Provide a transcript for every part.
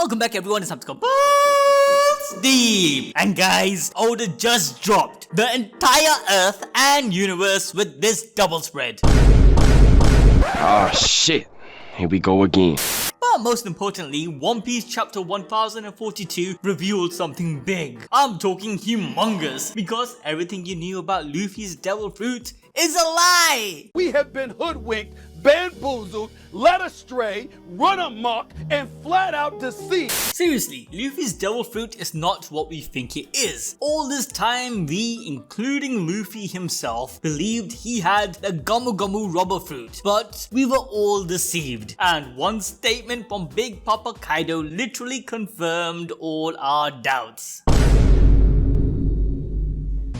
Welcome back everyone, it's time to go deep. And guys, Oda just dropped the entire Earth and universe with this double spread. Ah shit, here we go again. But most importantly, One Piece chapter 1042 revealed something big. I'm talking humongous, because everything you knew about Luffy's devil fruit is a lie! We have been hoodwinked, bamboozled, led astray, run amok, and flat out deceived. Seriously, Luffy's devil fruit is not what we think it is. All this time, we, including Luffy himself, believed he had the gomu rubber fruit, but we were all deceived. And one statement from Big Papa Kaido literally confirmed all our doubts.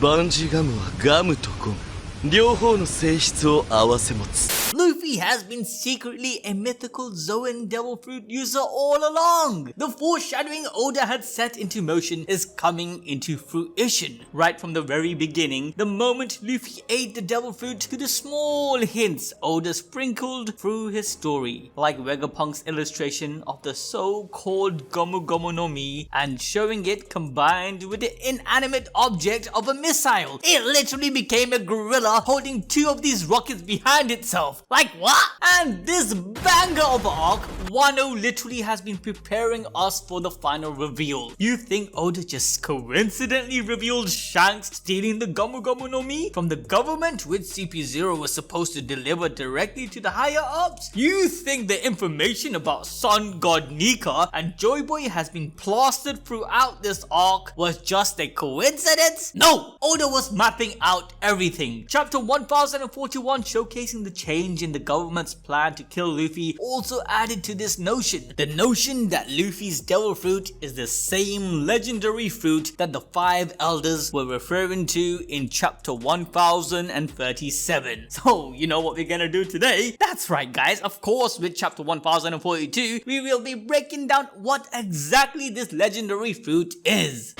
バンジガムはガムとゴム両方の性質を併せ持つ Luffy has been secretly a mythical Zoan devil fruit user all along. The foreshadowing Oda had set into motion is coming into fruition. Right from the very beginning, the moment Luffy ate the devil fruit to the small hints Oda sprinkled through his story. Like Vegapunk's illustration of the so-called gomu no mi and showing it combined with the inanimate object of a missile. It literally became a gorilla holding two of these rockets behind itself. Like what? And this banger of an arc, Wano literally has been preparing us for the final reveal. You think Oda just coincidentally revealed Shanks stealing the gomu no mi from the government, which CP0 was supposed to deliver directly to the higher ups? You think the information about Sun God Nika and Joy Boy has been plastered throughout this arc was just a coincidence? No! Oda was mapping out everything. Chapter 1041 showcasing the change in the government's plan to kill Luffy also added to this notion. The notion that Luffy's devil fruit is the same legendary fruit that the 5 elders were referring to in chapter 1037. So you know what we're gonna do today? That's right guys, of course with chapter 1042 we will be breaking down what exactly this legendary fruit is.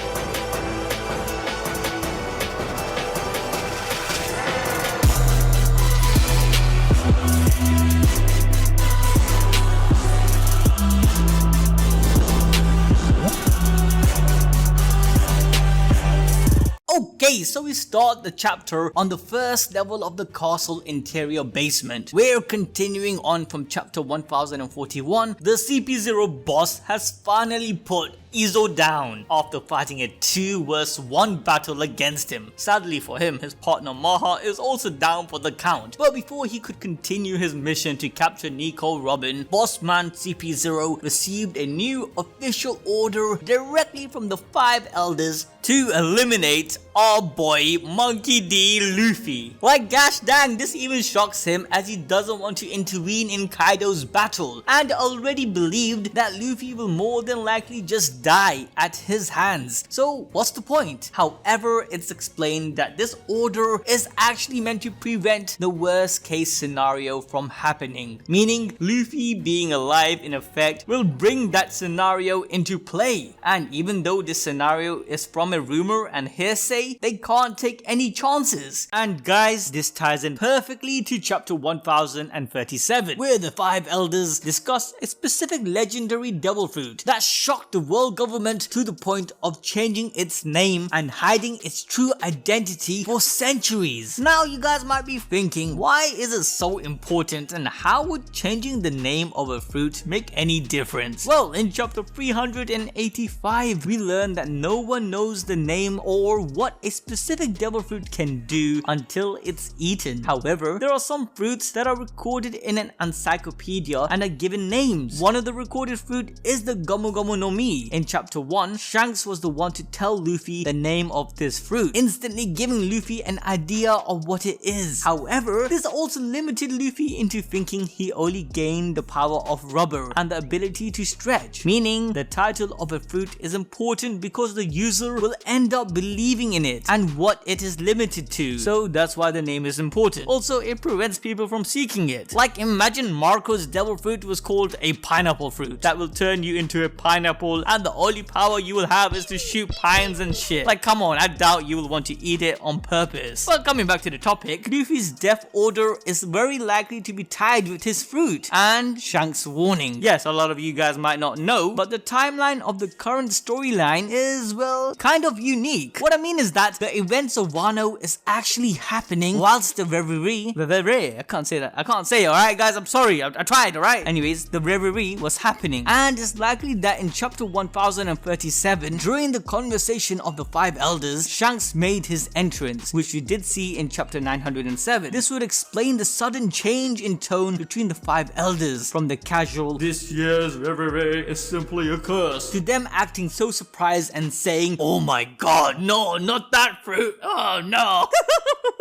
Okay, so we start the chapter on the first level of the castle interior basement. We're continuing on from chapter 1041. The CP0 boss has finally put Izo down after fighting a 2 vs 1 battle against him. Sadly for him, his partner Maha is also down for the count. But before he could continue his mission to capture Nico Robin, Bossman CP0 received a new official order directly from the 5 elders to eliminate our boy Monkey D. Luffy. Like gosh dang, this even shocks him as he doesn't want to intervene in Kaido's battle and already believed that Luffy will more than likely just die at his hands. So what's the point? However, it's explained that this order is actually meant to prevent the worst case scenario from happening, meaning Luffy being alive in effect will bring that scenario into play. And even though this scenario is from a rumor and hearsay, they can't take any chances. And guys, this ties in perfectly to chapter 1037 where the 5 elders discuss a specific legendary devil fruit that shocked the world government to the point of changing its name and hiding its true identity for centuries. Now you guys might be thinking, why is it so important and how would changing the name of a fruit make any difference? Well, in chapter 385 we learn that no one knows the name or what a specific devil fruit can do until it's eaten. However, there are some fruits that are recorded in an encyclopedia and are given names. One of the recorded fruit is the gomu no mi. In chapter 1, Shanks was the one to tell Luffy the name of this fruit, instantly giving Luffy an idea of what it is. However, this also limited Luffy into thinking he only gained the power of rubber and the ability to stretch, meaning the title of a fruit is important because the user will end up believing in it and what it is limited to, so that's why the name is important. Also, it prevents people from seeking it. Like imagine Marco's devil fruit was called a pineapple fruit that will turn you into a pineapple and the the only power you will have is to shoot pines and shit. Like, come on, I doubt you will want to eat it on purpose. But coming back to the topic, Luffy's death order is very likely to be tied with his fruit and Shanks' warning. Yes, a lot of you guys might not know, but the timeline of the current storyline is, well, kind of unique. What I mean is that the events of Wano is actually happening whilst the reverie, I can't say that. I can't say it, alright guys, I'm sorry. I tried, alright? Anyways, the reverie was happening, and it's likely that in chapter 1037, during the conversation of the five elders, Shanks made his entrance, which we did see in chapter 907. This would explain the sudden change in tone between the five elders, from the casual "this year's reverie is simply a curse" to them acting so surprised and saying, "Oh my god, no, not that fruit, oh no."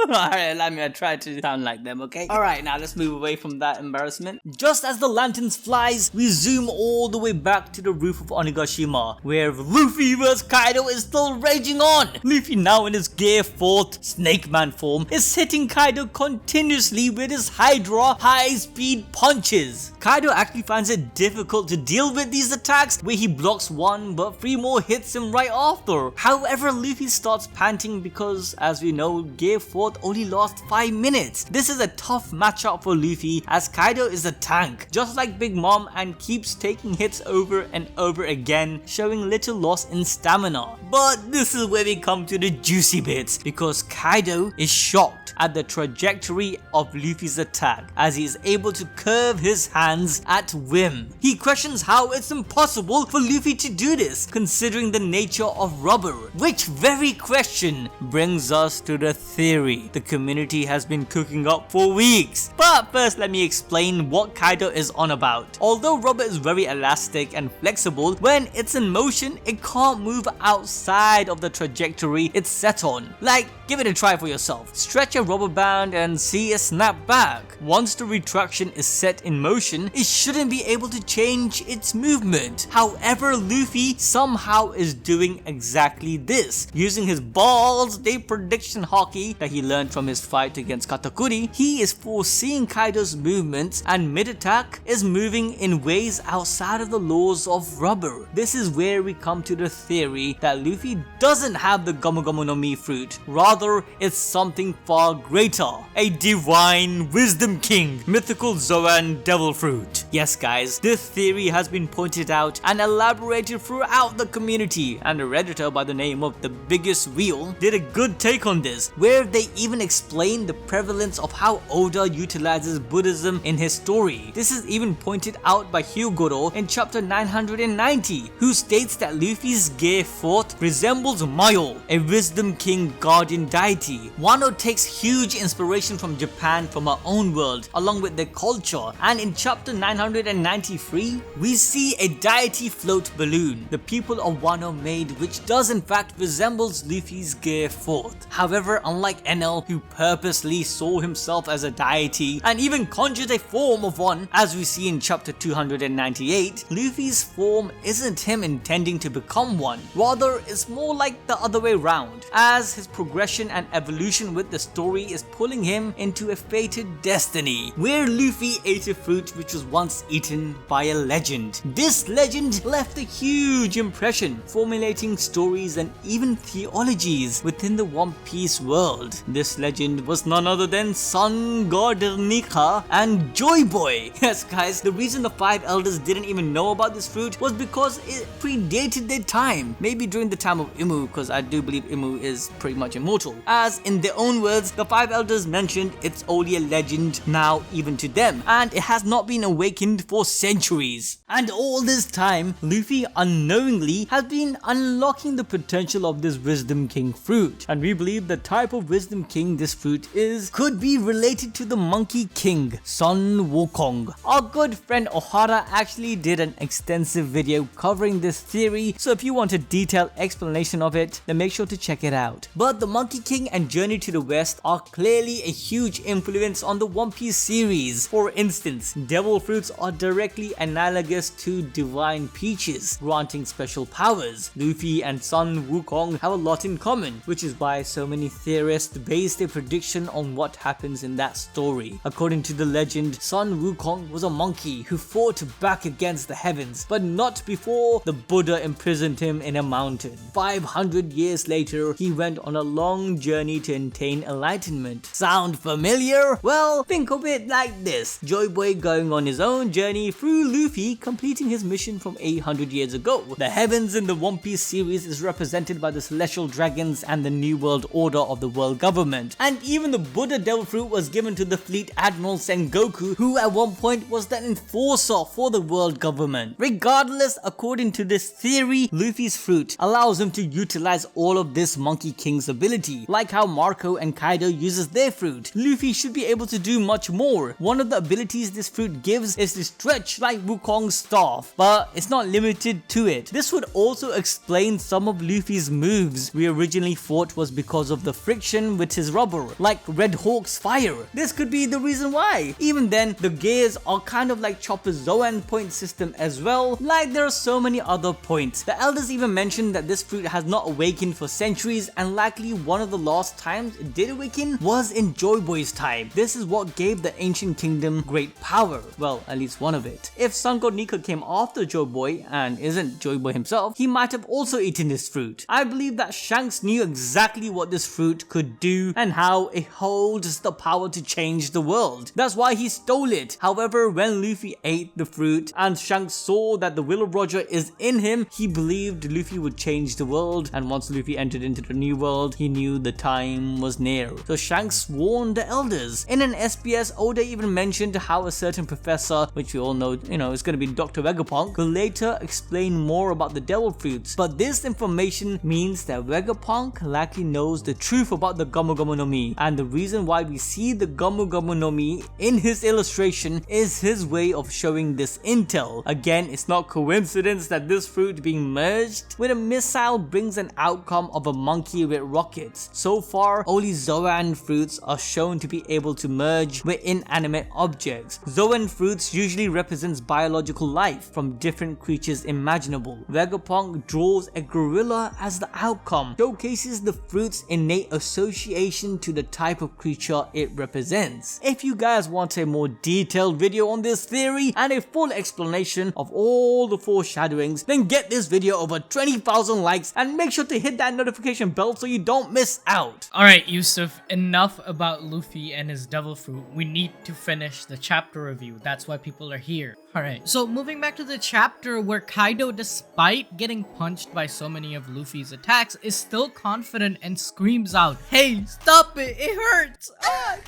Alright, let me try to sound like them, okay? Alright, now let's move away from that embarrassment. Just as the lanterns flies, we zoom all the way back to the roof of Onigashima, where Luffy vs Kaido is still raging on. Luffy, now in his Gear 4th Snake Man form, is hitting Kaido continuously with his Hydra high-speed punches. Kaido actually finds it difficult to deal with these attacks, where he blocks one but 3 more hits him right after. However, Luffy starts panting because, as we know, Gear 4th only lasts 5 minutes. This is a tough matchup for Luffy, as Kaido is a tank, just like Big Mom, and keeps taking hits over and over again, showing little loss in stamina. But this is where we come to the juicy bits, because Kaido is shocked at the trajectory of Luffy's attack, as he is able to curve his hands at whim. He questions how it's impossible for Luffy to do this, considering the nature of rubber, which very question brings us to the theory the community has been cooking up for weeks. But first, let me explain what Kaido is on about. Although rubber is very elastic and flexible, when it's in motion, it can't move outside of the trajectory it's set on. Like, give it a try for yourself. Stretch a rubber band and see it snap back. Once the retraction is set in motion, it shouldn't be able to change its movement. However, Luffy somehow is doing exactly this. Using his balls day prediction hockey that he learned from his fight against Katakuri, he is foreseeing Kaido's movements, and mid-attack is moving in ways outside of the laws of rubber. This is where we come to the theory that Luffy doesn't have the Gomu Gomu no Mi fruit. Rather, it's something far greater. A divine wisdom king, Mythical Zoan devil fruit. Yes guys, this theory has been pointed out and elaborated throughout the community, and a redditor by the name of the Biggest Wheel did a good take on this, where they even explain the prevalence of how Oda utilizes Buddhism in his story. This is even pointed out by Hyogoro in chapter 990, who states that Luffy's Gear 4th resembles Mayo, a wisdom king guardian deity. Wano takes huge inspiration from Japan, from our own world, along with their culture, and in chapter 993, we see a deity float balloon the people of Wano made, which does in fact resembles Luffy's Gear 4th. However, unlike Enel, who purposely saw himself as a deity and even conjured a form of one, as we see in chapter 298, Luffy's form isn't him intending to become one. Rather, it's more like the other way round, as his progression and evolution with the story is pulling him into a fated destiny, where Luffy ate a fruit which was once eaten by a legend. This legend left a huge impression, formulating stories and even theologies within the One Piece world. This legend was none other than Sun God Nika and Joy Boy. Yes guys, the reason the 5 elders didn't even know about this fruit was because it predated their time. Maybe during the time of Imu, because I do believe Imu is pretty much immortal. As in their own words, the 5 elders mentioned it's only a legend now even to them, and it has not been awakened for centuries. And all this time, Luffy unknowingly has been unlocking the potential of this Wisdom King fruit, and we believe the type of Wisdom King this fruit is could be related to the Monkey King, Son Wokong. Our good friend Ohara actually did an extensive video covering this theory, so if you want a detailed explanation of it, then make sure to check it out. But the Monkey King and Journey to the West are clearly a huge influence on the One Piece series. For instance, devil fruits are directly analogous to divine peaches, granting special powers. Luffy and Son Wukong have a lot in common, which is why so many theorists base their prediction on what happens in that story. According to the legend, Son Wukong was a monkey who fought back against the heavens, but not before before, the Buddha imprisoned him in a mountain. 500 years later, he went on a long journey to attain enlightenment. Sound familiar? Well, think of it like this. Joy Boy going on his own journey through Luffy completing his mission from 800 years ago. The heavens in the One Piece series is represented by the celestial dragons and the New World Order of the world government. And even the Buddha Devil Fruit was given to the Fleet Admiral Sengoku, who at one point was the enforcer for the world government. Regardless, according to this theory, Luffy's fruit allows him to utilize all of this Monkey King's ability. Like how Marco and Kaido uses their fruit, Luffy should be able to do much more. One of the abilities this fruit gives is to stretch like Wukong's staff, but it's not limited to it. This would also explain some of Luffy's moves we originally thought was because of the friction with his rubber, like Red Hawk's fire. This could be the reason why. Even then, the gears are kind of like Chopper's Zoan point system as well, like there are so many other points. The elders even mentioned that this fruit has not awakened for centuries, and likely one of the last times it did awaken was in Joy Boy's time. This is what gave the ancient kingdom great power. Well, at least one of it. If Sun God Nika came after Joy Boy and isn't Joy Boy himself, he might have also eaten this fruit. I believe that Shanks knew exactly what this fruit could do and how it holds the power to change the world. That's why he stole it. However, when Luffy ate the fruit and Shanks saw that the Will of Roger is in him, he believed Luffy would change the world, and once Luffy entered into the new world, he knew the time was near. So Shanks warned the elders. In an SBS, Oda even mentioned how a certain professor, which we all know, is going to be Dr. Vegapunk, will later explain more about the devil fruits. But this information means that Vegapunk likely knows the truth about the Gomu Gomu no Mi, and the reason why we see the Gomu Gomu no Mi in his illustration is his way of showing this intel. Again, it's not coincidence that this fruit being merged with a missile brings an outcome of a monkey with rockets. So far, only Zoan fruits are shown to be able to merge with inanimate objects. Zoan fruits usually represents biological life from different creatures imaginable. Vegapunk draws a gorilla as the outcome, showcases the fruit's innate association to the type of creature it represents. If you guys want a more detailed video on this theory and a full explanation of all the foreshadowings, then get this video over 20,000 likes and make sure to hit that notification bell so you don't miss out. Alright, Yusuf, enough about Luffy and his devil fruit. We need to finish the chapter review. That's why people are here. Alright, so moving back to the chapter where Kaido, despite getting punched by so many of Luffy's attacks, is still confident and screams out, "Hey, stop it, it hurts!"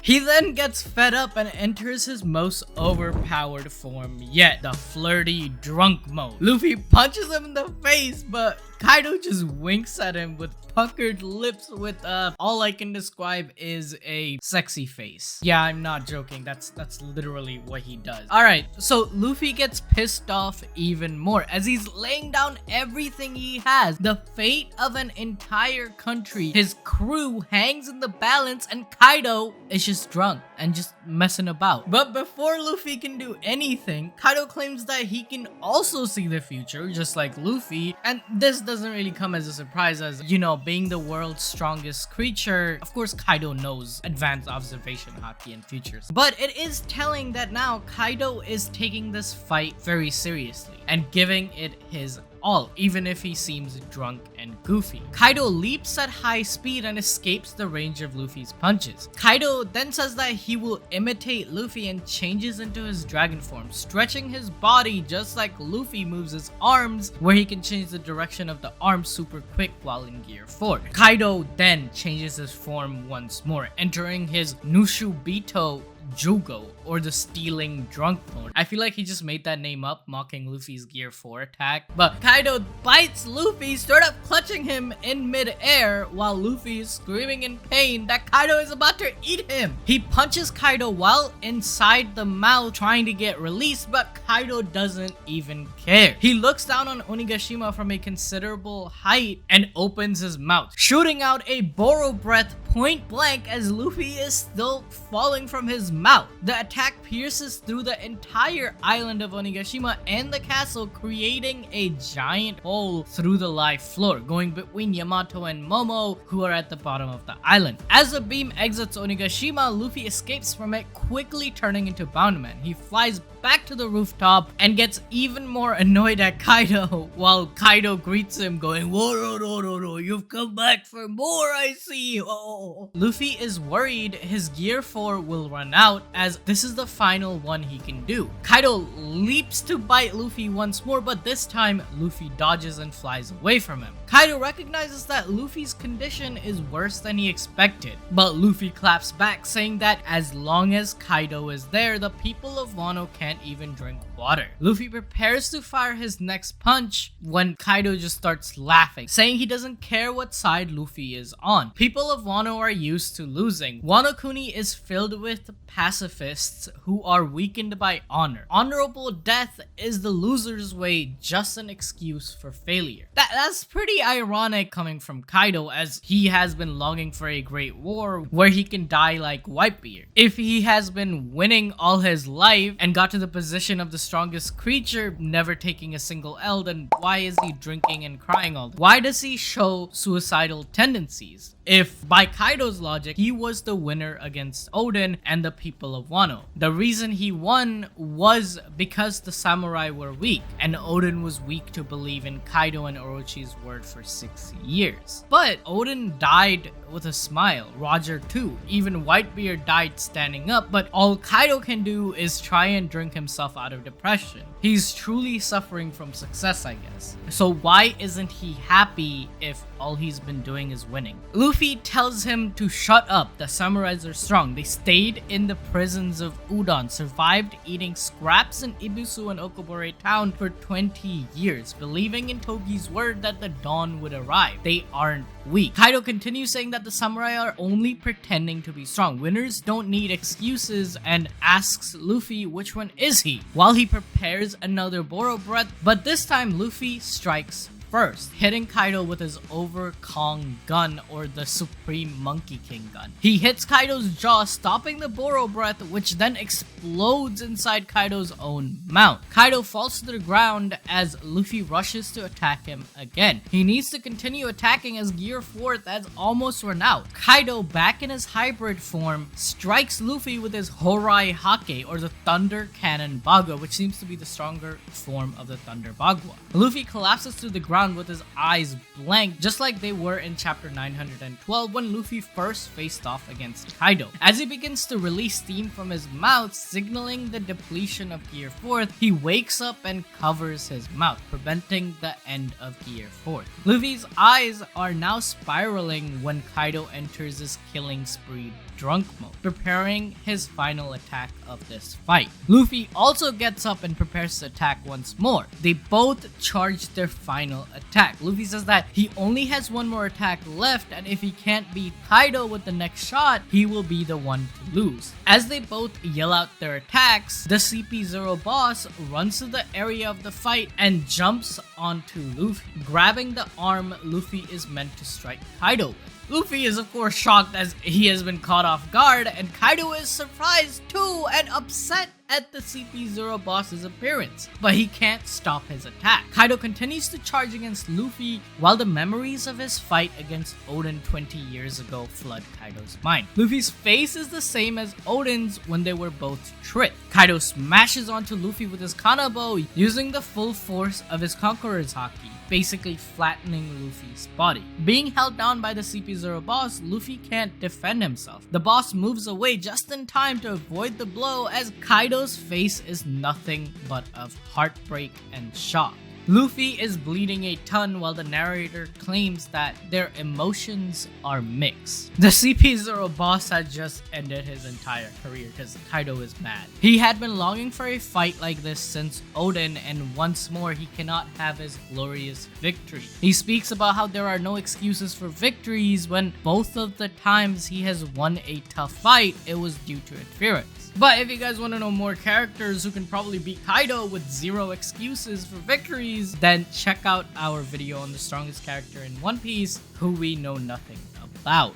He then gets fed up and enters his most overpowered form yet, the flirty drunk mode. Luffy punches him in the face, but Kaido just winks at him with puckered lips with all I can describe is a sexy face. Yeah, I'm not joking. That's literally what he does. Alright, so Luffy gets pissed off even more as he's laying down everything he has. The fate of an entire country, his crew hangs in the balance, and Kaido is just drunk and just messing about. But before Luffy can do anything, Kaido claims that he can also see the future just like Luffy, and this doesn't really come as a surprise as, being the world's strongest creature, of course Kaido knows advanced observation haki and futures. But it is telling that now Kaido is taking this fight very seriously and giving it his all, even if he seems drunk and goofy. Kaido leaps at high speed and escapes the range of Luffy's punches. Kaido then says that he will imitate Luffy and changes into his dragon form, stretching his body just like Luffy moves his arms, where he can change the direction of the arm super quick while in Gear 4. Kaido then changes his form once more, entering his Nushubito Jugo, or the stealing drunk mode. I feel like he just made that name up, mocking Luffy's Gear 4 attack. But Kaido bites Luffy, straight up clutching him in mid-air while Luffy is screaming in pain that Kaido is about to eat him. He punches Kaido while inside the mouth, trying to get released, but Kaido doesn't even care. He looks down on Onigashima from a considerable height and opens his mouth, shooting out a Boro breath point blank as Luffy is still falling from his mouth. The attack pierces through the entire island of Onigashima and the castle, creating a giant hole through the life floor, going between Yamato and Momo, who are at the bottom of the island. As the beam exits Onigashima, Luffy escapes from it, quickly turning into Boundman. He flies back to the rooftop and gets even more annoyed at Kaido, while Kaido greets him going, "Whoa, no, you've come back for more, I see." Oh. Luffy is worried his Gear 4 will run out, as this is the final one he can do. Kaido leaps to bite Luffy once more, but this time Luffy dodges and flies away from him. Kaido recognizes that Luffy's condition is worse than he expected, but Luffy claps back, saying that as long as Kaido is there, the people of Wano can't even drink water. Luffy prepares to fire his next punch when Kaido just starts laughing, saying he doesn't care what side Luffy is on. People of Wano are used to losing. Wano Kuni is filled with pacifists who are weakened by honor. Honorable death is the loser's way, just an excuse for failure. That's pretty ironic coming from Kaido, as he has been longing for a great war where he can die like Whitebeard. If he has been winning all his life and got to the position of the strongest creature, never taking a single L, then why is he drinking and crying all the time? Why does he show suicidal tendencies? If, by Kaido's logic, he was the winner against Oden and the people of Wano. The reason he won was because the samurai were weak, and Oden was weak to believe in Kaido and Orochi's word for 6 years. But Oden died with a smile, Roger too. Even Whitebeard died standing up, but all Kaido can do is try and drink himself out of depression. He's truly suffering from success, I guess. So why isn't he happy if all he's been doing is winning? Luffy tells him to shut up. The samurais are strong. They stayed in the prisons of Udon, survived eating scraps in Ibisu and Okobore town for 20 years, believing in Togi's word that the dawn would arrive. They aren't weak. Kaido continues saying that the samurai are only pretending to be strong. Winners don't need excuses, and asks Luffy which one is he, while he prepares another Boro breath, but this time Luffy strikes first, hitting Kaido with his Over-Kong gun, or the Supreme Monkey King gun. He hits Kaido's jaw, stopping the Boro breath, which then explodes inside Kaido's own mouth. Kaido falls to the ground as Luffy rushes to attack him again. He needs to continue attacking as Gear 4 has almost run out. Kaido, back in his hybrid form, strikes Luffy with his Horai Hake, or the Thunder Cannon Bagua, which seems to be the stronger form of the Thunder Bagua. Luffy collapses to the ground with his eyes blank, just like they were in chapter 912 when Luffy first faced off against Kaido. As he begins to release steam from his mouth, signaling the depletion of Gear 4, he wakes up and covers his mouth, preventing the end of Gear 4. Luffy's eyes are now spiraling when Kaido enters his killing spree drunk mode, preparing his final attack of this fight. Luffy also gets up and prepares to attack once more. They both charge their final attack. Luffy says that he only has one more attack left, and if he can't beat Kaido with the next shot, he will be the one to lose. As they both yell out their attacks, the CP0 boss runs to the area of the fight and jumps onto Luffy, grabbing the arm Luffy is meant to strike Kaido with. Luffy is of course shocked as he has been caught off guard, and Kaido is surprised too and upset at the CP0 boss's appearance, but he can't stop his attack. Kaido continues to charge against Luffy while the memories of his fight against Oden 20 years ago flood Kaido's mind. Luffy's face is the same as Oden's when they were both tricked. Kaido smashes onto Luffy with his Kanabo using the full force of his Conqueror's Haki, basically flattening Luffy's body. Being held down by the CP0 boss, Luffy can't defend himself. The boss moves away just in time to avoid the blow, as Kaido's face is nothing but of heartbreak and shock. Luffy is bleeding a ton while the narrator claims that their emotions are mixed. The CP0 boss had just ended his entire career because Kaido is mad. He had been longing for a fight like this since Oden, and once more he cannot have his glorious victory. He speaks about how there are no excuses for victories when both of the times he has won a tough fight, it was due to interference. But if you guys want to know more characters who can probably beat Kaido with zero excuses for victories, then check out our video on the strongest character in One Piece who we know nothing about.